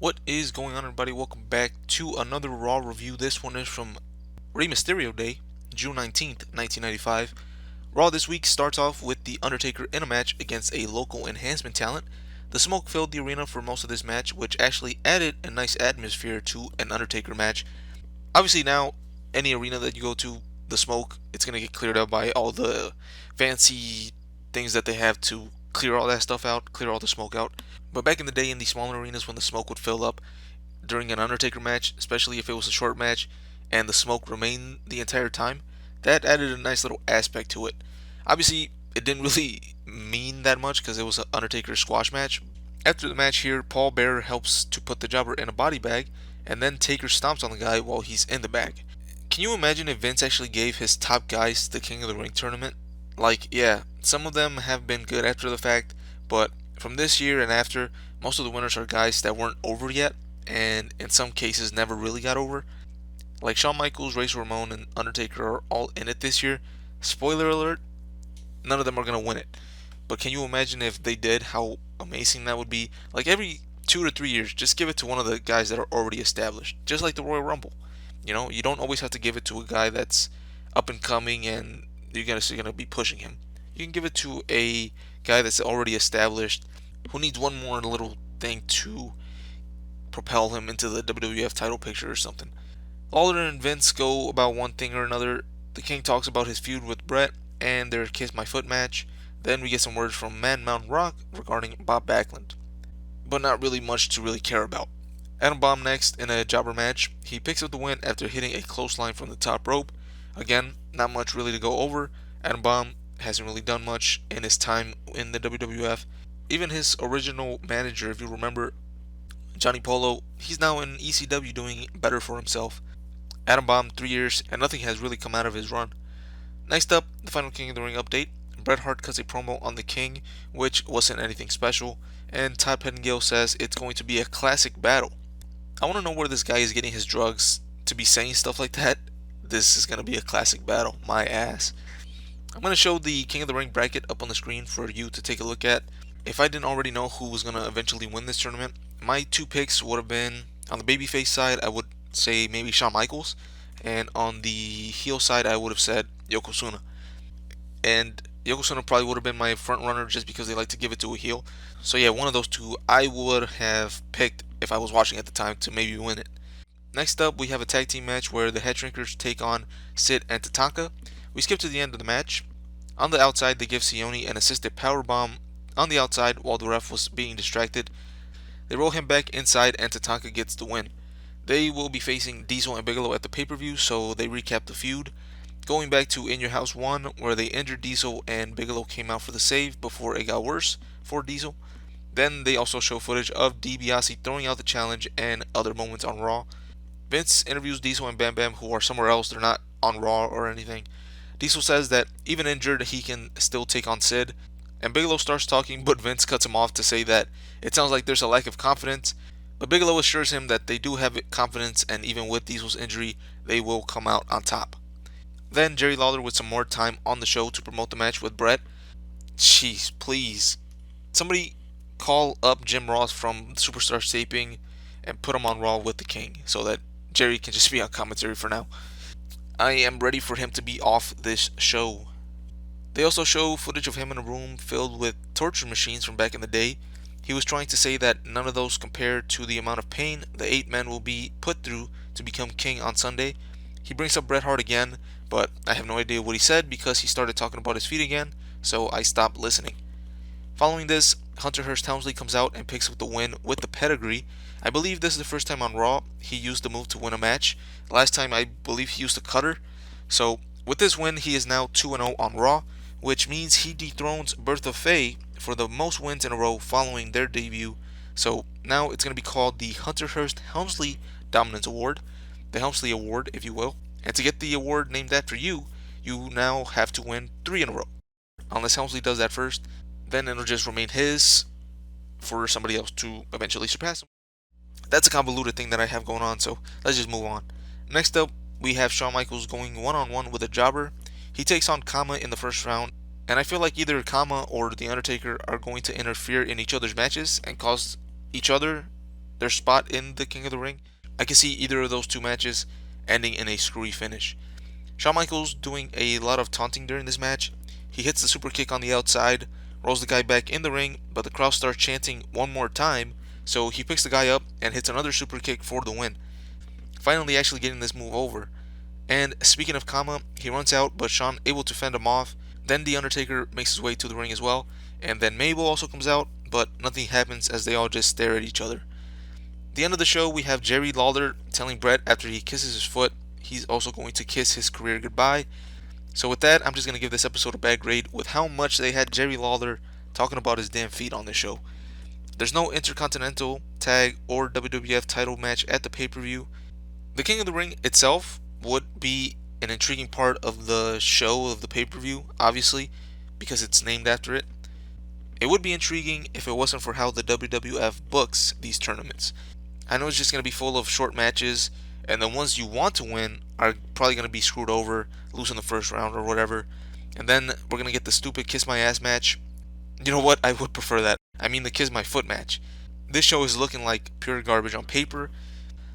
What is going on, everybody? Welcome back to another Raw review. This one is from Rey Mysterio Day, June 19th, 1995. Raw this week starts off with The Undertaker in a match against a local enhancement talent. The smoke filled the arena for most of this match, which actually added a nice atmosphere to an Undertaker match. Obviously, now, any arena that you go to, the smoke, it's going to get cleared up by all the fancy things that they have to clear all that stuff out, clear all the smoke out. But back in the day, in these smaller arenas, when the smoke would fill up during an Undertaker match, especially if it was a short match and the smoke remained the entire time, that added a nice little aspect to it. Obviously, it didn't really mean that much because it was an Undertaker squash match. After the match here, Paul Bearer helps to put the jobber in a body bag, and then Taker stomps on the guy while he's in the bag. Can you imagine if Vince actually gave his top guys the King of the Ring tournament? Like, yeah, some of them have been good after the fact, but from this year and after, most of the winners are guys that weren't over yet, and in some cases never really got over. Like Shawn Michaels, Razor Ramon, and Undertaker are all in it this year. Spoiler alert, none of them are going to win it. But can you imagine if they did, how amazing that would be? Like every 2 to 3 years, just give it to one of the guys that are already established, just like the Royal Rumble. You don't always have to give it to a guy that's up and coming and you're gonna be pushing him. You can give it to a guy that's already established, who needs one more little thing to propel him into the WWF title picture or something. Lawler and Vince go about one thing or another. The King talks about his feud with Brett and their Kiss My Foot match. Then we get some words from Man Mountain Rock regarding Bob Backlund, but not really much to really care about. Adam Bomb next in a jobber match. He picks up the win after hitting a clothesline from the top rope. Again, not much really to go over. Adam Bomb hasn't really done much in his time in the WWF. Even his original manager, if you remember, Johnny Polo, he's now in ECW doing better for himself. Adam Bomb, 3 years, and nothing has really come out of his run. Next up, the final King of the Ring update. Bret Hart cuts a promo on the King, which wasn't anything special, and Todd Pettengill says it's going to be a classic battle. I want to know where this guy is getting his drugs to be saying stuff like that. This is going to be a classic battle, my ass. I'm going to show the King of the Ring bracket up on the screen for you to take a look at. If I didn't already know who was going to eventually win this tournament, my two picks would have been, on the babyface side, I would say maybe Shawn Michaels, and on the heel side, I would have said Yokozuna. And Yokozuna probably would have been my front runner just because they like to give it to a heel. So yeah, one of those two I would have picked if I was watching at the time to maybe win it. Next up, we have a tag team match where the Head Shrinkers take on Sid and Tatanka. We skip to the end of the match. On the outside, they give Sione an assisted powerbomb on the outside while the ref was being distracted. They roll him back inside and Tatanka gets the win. They will be facing Diesel and Bigelow at the pay-per-view, so they recap the feud. Going back to In Your House 1, where they injured Diesel and Bigelow came out for the save before it got worse for Diesel. Then they also show footage of DiBiase throwing out the challenge and other moments on Raw. Vince interviews Diesel and Bam Bam, who are somewhere else, they're not on Raw or anything. Diesel says that even injured, he can still take on Sid. And Bigelow starts talking, but Vince cuts him off to say that it sounds like there's a lack of confidence. But Bigelow assures him that they do have confidence, and even with Diesel's injury, they will come out on top. Then Jerry Lawler with some more time on the show to promote the match with Brett. Jeez, please. Somebody call up Jim Ross from Superstar Taping and put him on Raw with the King so that Jerry can just be on commentary for now. I am ready for him to be off this show. They also show footage of him in a room filled with torture machines from back in the day. He was trying to say that none of those compare to the amount of pain the 8 men will be put through to become king on Sunday. He brings up Bret Hart again, but I have no idea what he said because he started talking about his feet again, so I stopped listening. Following this, Hunter Hearst Helmsley comes out and picks up the win with the pedigree. I believe this is the first time on Raw he used the move to win a match. Last time I believe he used the cutter. So with this win, he is now 2-0 on Raw, which means he dethrones Bertha Faye for the most wins in a row following their debut. So now it's going to be called the Hunter Hearst Helmsley Dominance Award, the Helmsley Award, if you will. And to get the award named after you, you now have to win 3 in a row. Unless Helmsley does that first, then it'll just remain his for somebody else to eventually surpass him. That's a convoluted thing that I have going on, so let's just move on. Next up, we have Shawn Michaels going one-on-one with a jobber. He takes on Kama in the first round, and I feel like either Kama or The Undertaker are going to interfere in each other's matches and cause each other their spot in the King of the Ring. I can see either of those two matches ending in a screwy finish. Shawn Michaels doing a lot of taunting during this match. He hits the super kick on the outside, rolls the guy back in the ring, but the crowd starts chanting one more time, so he picks the guy up and hits another super kick for the win. Finally actually getting this move over. And speaking of Kama, he runs out, but Shawn able to fend him off. Then the Undertaker makes his way to the ring as well, and then Mabel also comes out, but nothing happens as they all just stare at each other. At the end of the show, we have Jerry Lawler telling Bret after he kisses his foot, he's also going to kiss his career goodbye. So with that, I'm just going to give this episode a bad grade with how much they had Jerry Lawler talking about his damn feet on this show. There's no Intercontinental, Tag, or WWF title match at the pay-per-view. The King of the Ring itself would be an intriguing part of the show of the pay-per-view, obviously, because it's named after it. It would be intriguing if it wasn't for how the WWF books these tournaments. I know it's just going to be full of short matches, and the ones you want to win are probably going to be screwed over, lose in the first round or whatever. And then we're going to get the stupid Kiss My Ass match. You know what? I would prefer that. I mean the Kiss My Foot match. This show is looking like pure garbage on paper.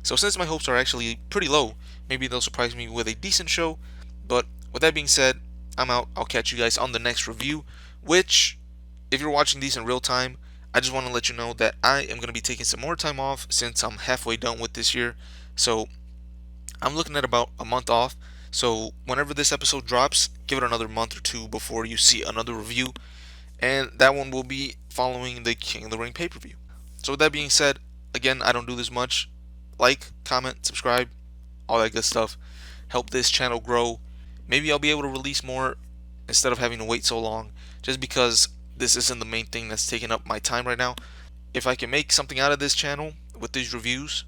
So since my hopes are actually pretty low, maybe they'll surprise me with a decent show. But with that being said, I'm out. I'll catch you guys on the next review, which, if you're watching these in real time, I just want to let you know that I am going to be taking some more time off since I'm halfway done with this year. So I'm looking at about a month off. So whenever this episode drops, give it another month or two before you see another review. And that one will be following the King of the Ring pay-per-view. So with that being said, again, I don't do this much. Like, comment, subscribe, all that good stuff. Help this channel grow. Maybe I'll be able to release more instead of having to wait so long, just because this isn't the main thing that's taking up my time right now. If I can make something out of this channel with these reviews,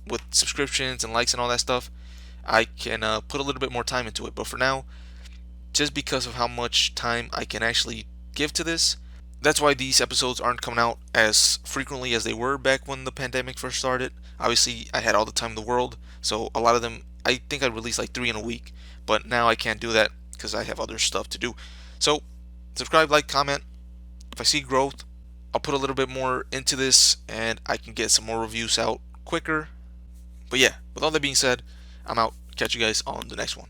with subscriptions and likes and all that stuff, I can put a little bit more time into it. But for now, just because of how much time I can actually give to this, that's why these episodes aren't coming out as frequently as they were back when the pandemic first started. Obviously, I had all the time in the world, so a lot of them, I think I released like 3 in a week, but now I can't do that because I have other stuff to do. So, subscribe, like, comment. If I see growth, I'll put a little bit more into this and I can get some more reviews out quicker. But yeah, with all that being said, I'm out. Catch you guys on the next one.